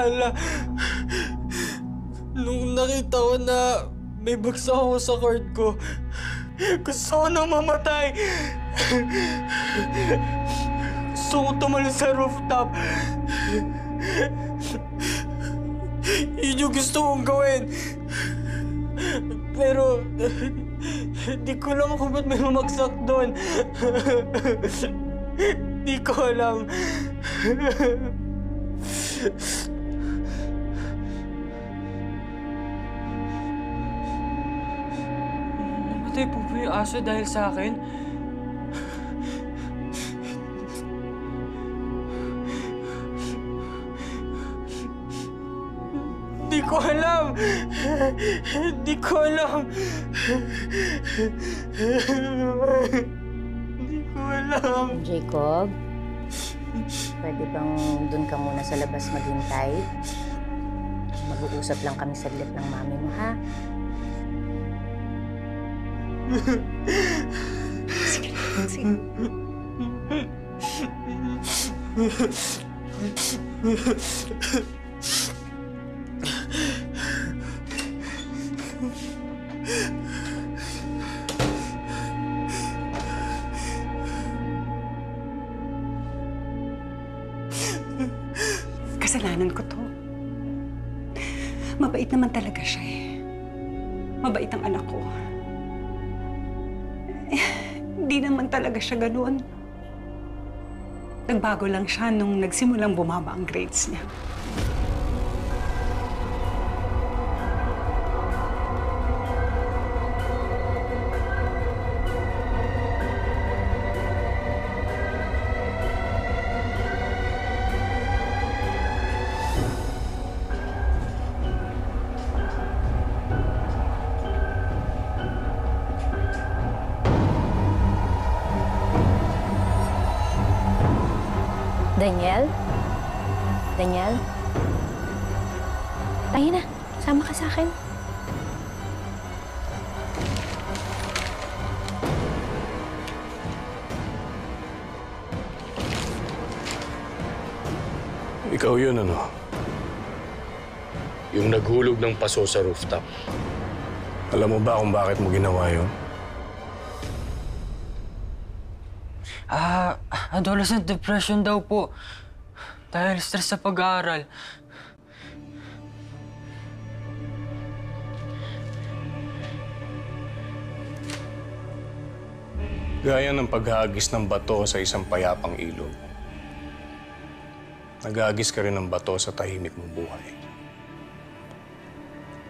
naalala. Nung nakita ko na may bagsak ako sa card ko, gusto ko nang mamatay. Gusto ko tumalon sa rooftop. Yun yung gusto kong gawin. Pero, di ko alam kung ba't may bumagsak doon. Di ko alam. Namatay po ba yung aso dahil sa akin? Di ko alam. Di ko alam. Di ko alam. Jacob, pwede bang doon ka muna sa labas maghintay? Mag-uusap lang kami saglit ng mami mo, ha? Sige, sige. Kasalanan ko to. Mabait naman talaga siya eh. Mabait ang anak ko. Hindi naman talaga siya ganoon. Nagbago lang siya nung nagsimulang bumaba ang grades niya. Daniel? Daniel? Tayo na. Sama ka sa akin. Ikaw yun, ano? Yung naghulog ng paso sa rooftop. Alam mo ba kung bakit mo ginawa yun? Adolescent depression daw po. Dahil stress sa pag-aaral. Gaya ng paghagis ng bato sa isang payapang ilog. Naghagis ka rin ng bato sa tahimik mong buhay.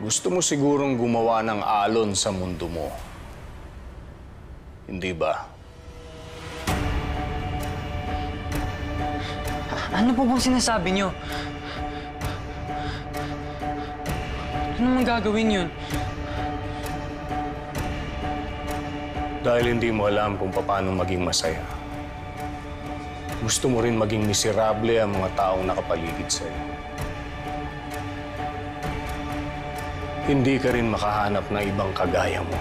Gusto mo sigurong gumawa ng alon sa mundo mo. Hindi ba? Ano po bang sinasabi niyo? Ano naman gagawin yun? Dahil hindi mo alam kung paano maging masaya. Gusto mo rin maging miserable ang mga taong nakapaligid sa'yo. Hindi ka rin makahanap ng ibang kagaya mo.